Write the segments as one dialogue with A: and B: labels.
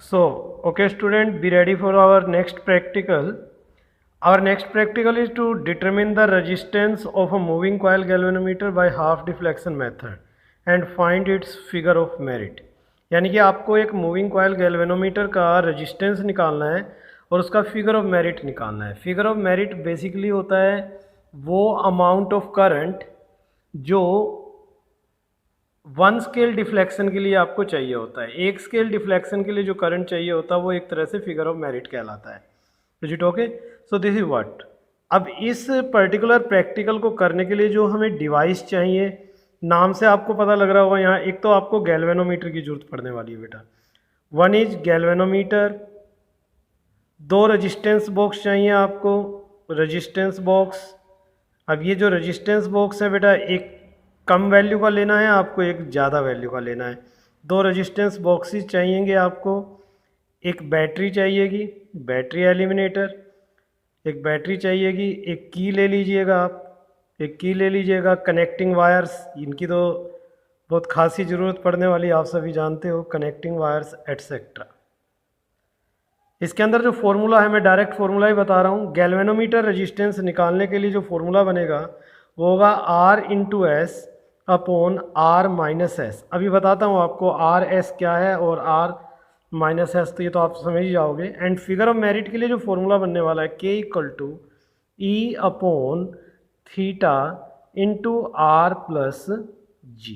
A: So, okay student, be ready for our next practical. Our next practical is to determine the resistance of a moving coil galvanometer by half deflection method and find its figure of merit. यानी कि आपको एक moving coil galvanometer का resistance निकालना है और उसका figure of merit निकालना है। फिगर ऑफ मेरिट बेसिकली होता है वो अमाउंट ऑफ करंट जो वन स्केल डिफ्लेक्शन के लिए आपको चाहिए होता है। एक स्केल डिफ्लेक्शन के लिए जो करंट चाहिए होता है वो एक तरह से फिगर ऑफ मेरिट कहलाता है। Is it okay? So this is what. अब इस पर्टिकुलर प्रैक्टिकल को करने के लिए जो हमें डिवाइस चाहिए, नाम से आपको पता लग रहा होगा यहाँ एक तो आपको गैल्वेनोमीटर की जरूरत पड़ने वाली है बेटा। वन इज गैल्वेनोमीटर, दो रेजिस्टेंस बॉक्स चाहिए आपको, रेजिस्टेंस बॉक्स। अब ये जो रेजिस्टेंस बॉक्स है बेटा, एक कम वैल्यू का लेना है आपको, एक ज़्यादा वैल्यू का लेना है। दो रेजिस्टेंस बॉक्सेस चाहिएंगे आपको, एक बैटरी चाहिएगी, बैटरी एलिमिनेटर, एक बैटरी चाहिएगी, एक की ले लीजिएगा आप, एक की ले लीजिएगा, कनेक्टिंग वायर्स, इनकी तो बहुत खासी ज़रूरत पड़ने वाली, आप सभी जानते हो, कनेक्टिंग वायर्स एटसेट्रा। इसके अंदर जो फॉर्मूला है, मैं डायरेक्ट फॉर्मूला ही बता रहा हूँ। गैल्वेनोमीटर रेजिस्टेंस निकालने के लिए जो फॉर्मूला बनेगा वो होगा R into S upon R minus S. अभी बताता हूँ आपको आर एस क्या है और R माइनस एस, तो ये तो आप समझ ही जाओगे। एंड फिगर ऑफ मेरिट के लिए जो फॉर्मूला बनने वाला है K equal to E upon theta into R plus G.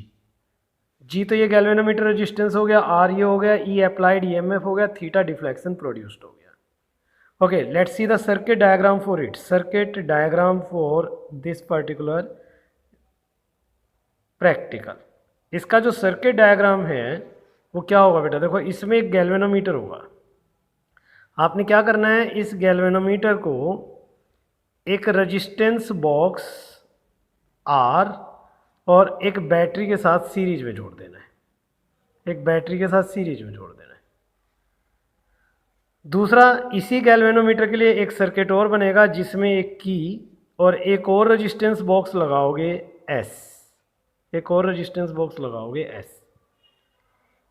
A: G तो ये गैल्वेनोमीटर रेजिस्टेंस हो गया, आर ये हो गया, ई अप्लाइड ईएमएफ हो गया, थीटा डिफ्लेक्शन प्रोड्यूस्ड हो गया। Okay, let's see the circuit diagram for it. Circuit diagram for this particular practical. इसका जो सर्किट डायग्राम है वो क्या होगा बेटा, देखो इसमें एक गैल्वेनोमीटर होगा। आपने क्या करना है, इस गैल्वेनोमीटर को एक रेजिस्टेंस बॉक्स आर और एक बैटरी के साथ सीरीज में जोड़ देना है। एक बैटरी के साथ सीरीज में जोड़ देना है। दूसरा, इसी गैल्वेनोमीटर के लिए एक सर्किट और बनेगा जिसमें एक की और एक और रेजिस्टेंस बॉक्स लगाओगे एस, एक और रेजिस्टेंस बॉक्स लगाओगे एस।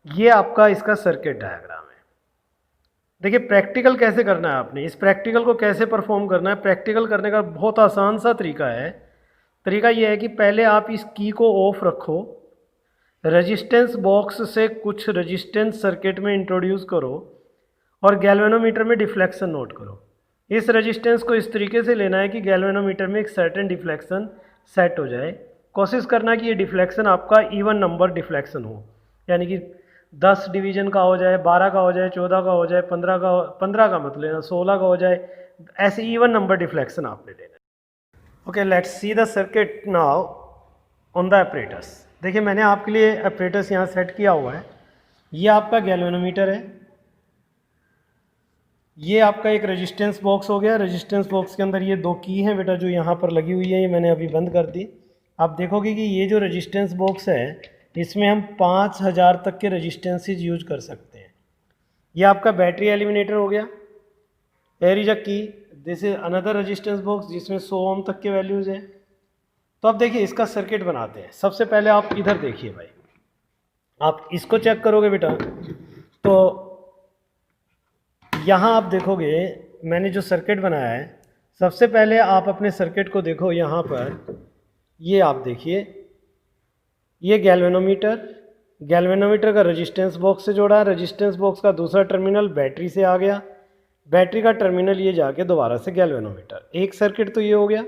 A: ये आपका इसका सर्किट डायग्राम है। देखिए प्रैक्टिकल कैसे करना है आपने, इस प्रैक्टिकल को कैसे परफॉर्म करना है। प्रैक्टिकल करने का बहुत आसान सा तरीका है। तरीका ये है कि पहले आप इस की को ऑफ रखो, रेजिस्टेंस बॉक्स से कुछ रेजिस्टेंस सर्किट में इंट्रोड्यूस करो और गैल्वेनोमीटर में डिफ्लेक्शन नोट करो। इस रेजिस्टेंस को इस तरीके से लेना है कि गैल्वेनोमीटर में एक सर्टेन डिफ्लेक्शन सेट हो जाए। कोशिश करना कि ये डिफ्लेक्शन आपका इवन नंबर डिफ्लेक्शन हो, यानी कि 10 डिवीजन का हो जाए, 12 का हो जाए, 14 का हो जाए, 15 का मत लेना, 16 का हो जाए, ऐसे इवन नंबर डिफ्लेक्शन आपने लेना है। Okay, let's see the circuit now on the operators. देखिए मैंने आपके लिए ऑपरेटर्स यहाँ सेट किया हुआ है। ये आपका गैल्वेनोमीटर है, ये आपका एक रेजिस्टेंस बॉक्स हो गया। रेजिस्टेंस बॉक्स के अंदर ये दो की हैं बेटा जो यहाँ पर लगी हुई है, ये मैंने अभी बंद कर दी। आप देखोगे कि ये जो रेजिस्टेंस बॉक्स है इसमें हम 5000 तक के रेजिस्टेंसेज यूज कर सकते हैं। ये आपका बैटरी एलिमिनेटर हो गया। देयर इज अ की, this is another resistance box जिसमें 100 ओम तक के वैल्यूज़ हैं। तो अब देखिए इसका सर्किट बनाते हैं। सबसे पहले आप इधर देखिए भाई, आप इसको चेक करोगे बेटा तो यहाँ आप देखोगे मैंने जो सर्किट बनाया है, सबसे पहले आप अपने सर्किट को देखो। यहाँ पर ये आप देखिए, ये गैल्वेनोमीटर, गैल्वेनोमीटर का रेजिस्टेंस बॉक्स से जोड़ा है। रेजिस्टेंस बॉक्स का दूसरा टर्मिनल बैटरी से आ गया, बैटरी का टर्मिनल ये जाके दोबारा से गैल्वेनोमीटर। एक सर्किट तो ये हो गया।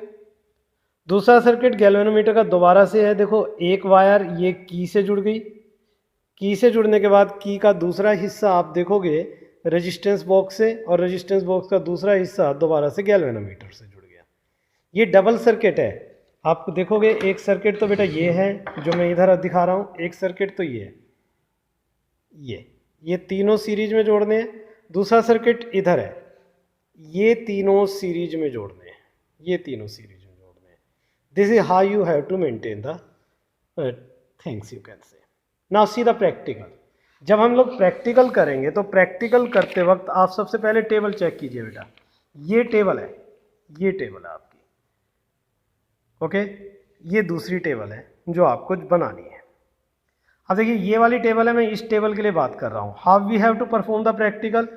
A: दूसरा सर्किट गैल्वेनोमीटर का दोबारा से है। देखो एक वायर ये की से जुड़ गई, की से जुड़ने के बाद की का दूसरा हिस्सा आप देखोगे रेजिस्टेंस बॉक्स से, और रेजिस्टेंस बॉक्स का दूसरा हिस्सा दोबारा से गैल्वेनोमीटर से जुड़ गया। ये डबल सर्किट है। आप देखोगे एक सर्किट तो बेटा ये है जो मैं इधर दिखा रहा हूँ, एक सर्किट तो ये है, ये तीनों सीरीज में जोड़ने हैं। दूसरा सर्किट इधर है, ये तीनों सीरीज में जोड़ने हैं, ये तीनों सीरीज में जोड़ने हैं। This is how you have to maintain the things you can say. Now see the practical. जब हम लोग प्रैक्टिकल करेंगे तो प्रैक्टिकल करते वक्त आप सबसे पहले टेबल चेक कीजिए बेटा। ये टेबल है, ये टेबल है आपकी, ओके। ये दूसरी टेबल है जो आपको बनानी है। अब देखिए ये वाली टेबल है, मैं इस टेबल के लिए बात कर रहा हूँ। How we have to perform the practical.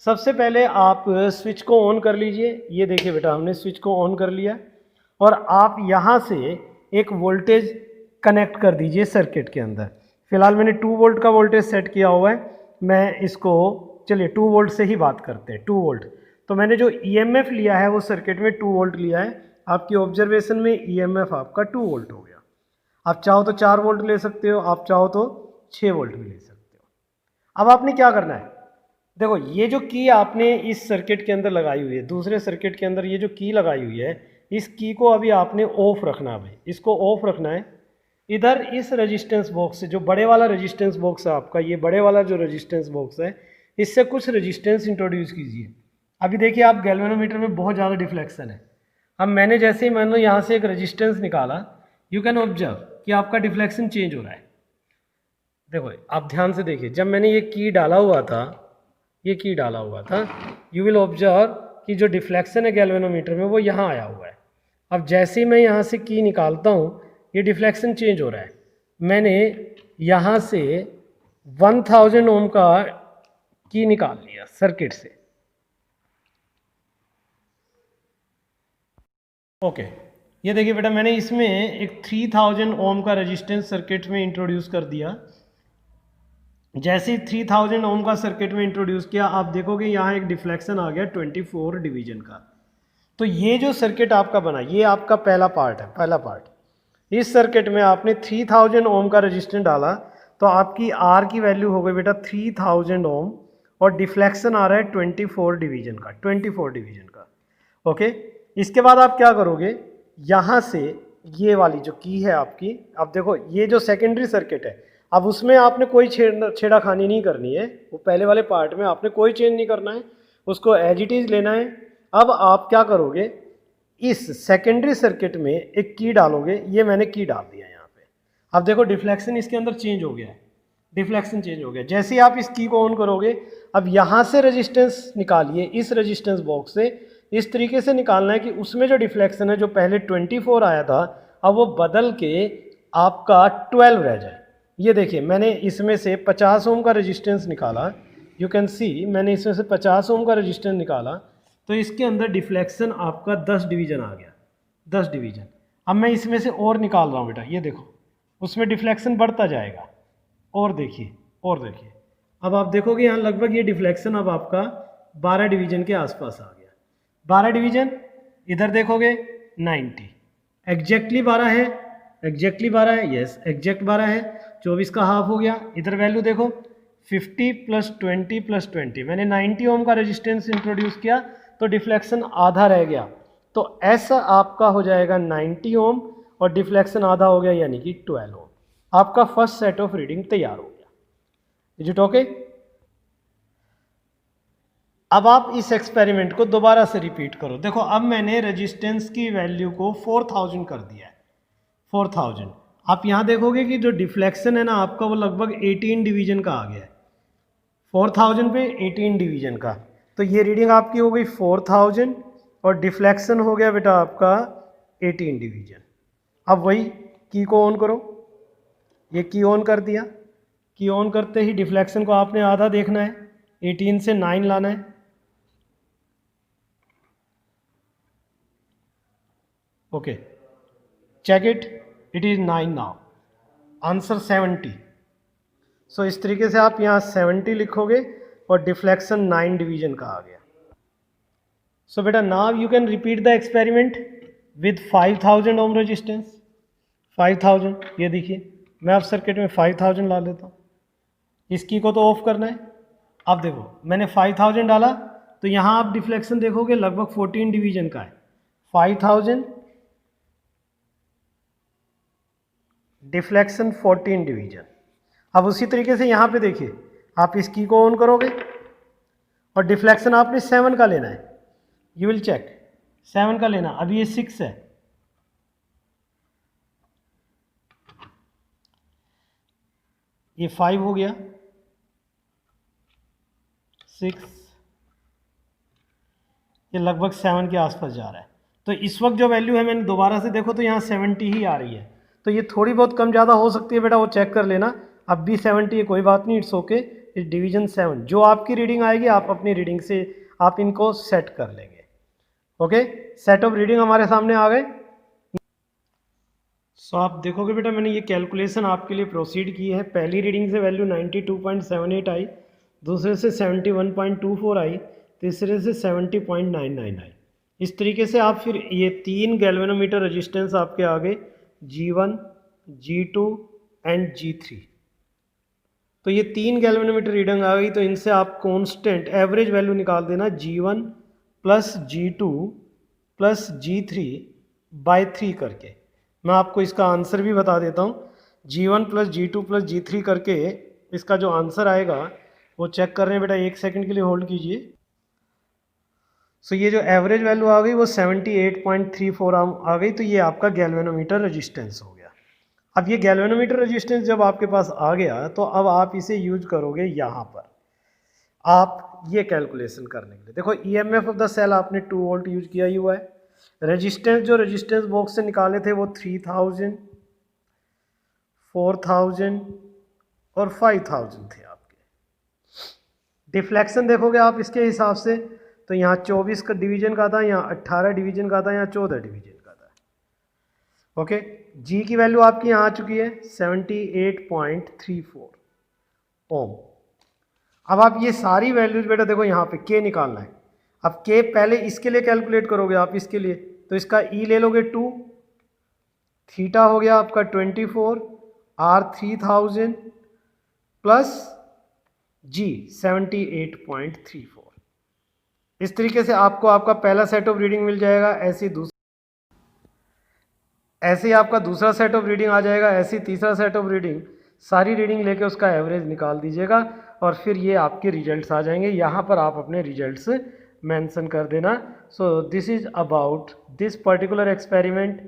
A: सबसे पहले आप स्विच को ऑन कर लीजिए। ये देखिए बेटा, हमने स्विच को ऑन कर लिया और आप यहाँ से एक वोल्टेज कनेक्ट कर दीजिए सर्किट के अंदर। फिलहाल मैंने 2 वोल्ट का वोल्टेज सेट किया हुआ है। मैं इसको, चलिए 2 वोल्ट से ही बात करते हैं। 2 वोल्ट, तो मैंने जो ईएमएफ लिया है वो सर्किट में 2 वोल्ट लिया है। आपकी ऑब्जर्वेशन में ईएमएफ आपका 2 वोल्ट हो गया। आप चाहो तो 4 वोल्ट ले सकते हो, आप चाहो तो 6 वोल्ट भी ले सकते हो। अब आपने क्या करना है, देखो ये जो की आपने इस सर्किट के अंदर लगाई हुई है, दूसरे सर्किट के अंदर ये जो की लगाई हुई है, इस की को अभी आपने ऑफ रखना है। भाई इसको ऑफ रखना है। इधर इस रेजिस्टेंस बॉक्स से, जो बड़े वाला रेजिस्टेंस बॉक्स है आपका, ये बड़े वाला जो रेजिस्टेंस बॉक्स है, इससे कुछ रेजिस्टेंस इंट्रोड्यूस कीजिए। अभी देखिए आप गैल्वेनोमीटर में बहुत ज़्यादा डिफ्लेक्शन है। अब मैंने जैसे ही मान लो यहाँ से एक रेजिस्टेंस निकाला, यू कैन ऑब्जर्व कि आपका डिफ्लेक्शन चेंज हो रहा है। देखो आप ध्यान से देखिए, जब मैंने ये की डाला हुआ था, ये की डाला हुआ था, यू विल ऑब्जर्व कि जो डिफ्लेक्शन है गैल्वेनोमीटर में वो यहाँ आया हुआ है। अब जैसे ही मैं यहाँ से की निकालता हूँ, ये डिफ्लेक्शन चेंज हो रहा है। मैंने यहाँ से 1000 ओम का की निकाल लिया सर्किट से। ओके, ये देखिए बेटा, मैंने इसमें एक 3000 ओम का रेजिस्टेंस सर्किट में इंट्रोड्यूस कर दिया। जैसे ही 3000 ओम का सर्किट में इंट्रोड्यूस किया, आप देखोगे यहाँ एक डिफ्लेक्शन आ गया 24 डिवीजन का। तो ये जो सर्किट आपका बना, ये आपका पहला पार्ट है, पहला पार्ट। इस सर्किट में आपने 3000 ओम का रेजिस्टेंस डाला, तो आपकी आर की वैल्यू हो गई बेटा 3000 ओम और डिफ्लेक्शन आ रहा है 24 डिवीजन का, 24 डिवीजन का। ओके, इसके बाद आप क्या करोगे, यहाँ से ये वाली जो की है आपकी, अब देखो ये जो सेकेंडरी सर्किट है, अब उसमें आपने कोई छेड़ाखानी नहीं करनी है। वो पहले वाले पार्ट में आपने कोई चेंज नहीं करना है, उसको एज इट इज लेना है। अब आप क्या करोगे, इस सेकेंडरी सर्किट में एक की डालोगे। ये मैंने की डाल दिया यहाँ पे। अब देखो डिफ्लेक्शन इसके अंदर चेंज हो गया है, डिफ्लेक्शन चेंज हो गया। जैसे ही आप इस की को ऑन करोगे, अब यहाँ से रेजिस्टेंस निकालिए, इस रेजिस्टेंस बॉक्स से इस तरीके से निकालना है कि उसमें जो डिफ्लेक्शन है, जो पहले 24 आया था, अब वो बदल के आपका 12 रह जाए। ये देखिए, मैंने इसमें से 50 ओम का रेजिस्टेंस निकाला। यू कैन सी, मैंने इसमें से 50 ओम का रेजिस्टेंस निकाला, तो इसके अंदर डिफ्लेक्शन आपका 10 डिवीजन आ गया, 10 डिवीजन। अब मैं इसमें से और निकाल रहा हूँ बेटा, ये देखो उसमें डिफ्लेक्शन बढ़ता जाएगा। और देखिए, और देखिए, अब आप देखोगे यहाँ लगभग ये डिफ्लेक्शन अब आपका 12 डिवीजन के आसपास आ गया। 12 डिवीजन, इधर देखोगे 90, एग्जैक्टली 12 है, एग्जैक्टली 12 है, यस एग्जैक्ट 12 है। 24 का हाफ हो गया। इधर वैल्यू देखो 50 + 20 + 20, मैंने 90 ओम का रेजिस्टेंस इंट्रोड्यूस किया, तो डिफ्लेक्शन आधा रह गया। तो ऐसा आपका हो जाएगा 90 ओम और डिफ्लेक्शन आधा हो गया, यानी कि 12 ओम। आपका फर्स्ट सेट ऑफ रीडिंग तैयार हो गया। Is it okay? अब आप इस एक्सपेरिमेंट को दोबारा से रिपीट करो। देखो अब मैंने रेजिस्टेंस की वैल्यू को 4000 कर दिया है, 4000। आप यहाँ देखोगे कि जो डिफ्लेक्शन है ना आपका, वो लगभग 18 डिवीजन का आ गया है। 4000 पे 18 डिवीजन का, तो ये रीडिंग आपकी हो गई 4000 और डिफ्लेक्शन हो गया बेटा आपका 18 डिवीजन। अब वही की को ऑन करो, ये की ऑन कर दिया। की ऑन करते ही डिफ्लेक्शन को आपने आधा देखना है, 18 से 9 लाना है। Okay, check it, it is 9 now, answer 70। So इस तरीके से आप यहाँ 70 लिखोगे और डिफ्लेक्शन 9 डिवीजन का आ गया। सो बेटा now you can repeat the experiment with 5000 ohm resistance. 5000, ये देखिए मैं अब सर्किट में 5000 ला लेता हूँ। इसकी को तो ऑफ करना है। अब देखो मैंने 5000 डाला, तो यहाँ आप डिफ्लेक्शन देखोगे लगभग 14 डिवीजन का है। 5000 डिफ्लेक्शन 14 डिवीजन। अब उसी तरीके से यहाँ पे देखिए, आप इस की को ऑन करोगे और डिफ्लेक्शन आपने 7 का लेना है। यू विल चेक 7 का लेना। अभी ये 6 है, ये 5 हो गया, 6, ये लगभग 7 के आसपास जा रहा है। तो इस वक्त जो वैल्यू है, मैंने दोबारा से देखो तो यहाँ 70 ही आ रही है। तो ये थोड़ी बहुत कम ज़्यादा हो सकती है बेटा, वो चेक कर लेना। अब भी 70 है, कोई बात नहीं, इट्स ओके, इस डिवीजन 7 जो आपकी रीडिंग आएगी आप अपनी रीडिंग से आप इनको सेट कर लेंगे। ओके, सेट ऑफ रीडिंग हमारे सामने आ गए। सो आप देखोगे बेटा मैंने ये कैलकुलेशन आपके लिए प्रोसीड की है। पहली रीडिंग से वैल्यू 92.78 आई, दूसरे से 71.24 आई, तीसरे से 70.99 आई। इस तरीके से आप फिर ये 3 गैल्वेनोमीटर रेजिस्टेंस आपके आ गए, G1, G2 एंड G3। तो ये 3 गैल्वेनोमीटर रीडिंग आ गई, तो इनसे आप कांस्टेंट एवरेज वैल्यू निकाल देना, G1 plus G2 plus G3 bye 3 करके। मैं आपको इसका आंसर भी बता देता हूँ। G1 plus G2 plus G3 करके इसका जो आंसर आएगा वो चेक कर रहे हैं बेटा, 1 सेकंड के लिए होल्ड कीजिए। सो ये जो एवरेज वैल्यू आ गई वो 78.34 आ गई, तो ये आपका गैल्वेनोमीटर रेजिस्टेंस हो गया। अब ये गैल्वेनोमीटर रेजिस्टेंस जब आपके पास आ गया तो अब आप इसे यूज करोगे यहाँ पर आप ये कैलकुलेशन करने के लिए। देखो EMF ऑफ द सेल आपने 2 वोल्ट यूज किया ही हुआ है। रेजिस्टेंस जो रेजिस्टेंस बॉक्स से निकाले थे वो 3000, 4000 और 5000 थे आपके। डिफ्लेक्शन देखोगे आप इसके हिसाब से तो यहाँ 24 का डिवीजन का था, यहाँ 18 डिवीजन का था, यहाँ 14 डिवीजन का था। ओके, जी की वैल्यू आपकी यहाँ आ चुकी है 78.34 ओम। अब आप ये सारी वैल्यूज बेटा देखो यहाँ पे के निकालना है। अब के पहले इसके लिए कैलकुलेट करोगे आप, इसके लिए तो इसका ई ले लोगे 2, थीटा हो गया आपका 24, आर 3000 प्लस जी 78.34। इस तरीके से आपको आपका पहला सेट ऑफ रीडिंग मिल जाएगा। ऐसे ही आपका दूसरा सेट ऑफ रीडिंग आ जाएगा, ऐसे ही तीसरा सेट ऑफ रीडिंग। सारी रीडिंग लेके उसका एवरेज निकाल दीजिएगा और फिर ये आपके रिजल्ट्स आ जाएंगे। यहाँ पर आप अपने रिजल्ट्स मेंशन कर देना। So this is about this particular experiment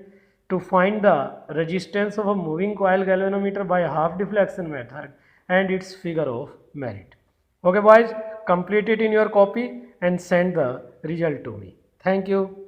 A: to find the resistance of a moving coil galvanometer by half deflection method and its figure of merit. Okay boys, complete it in your copy and send the result to me. Thank you.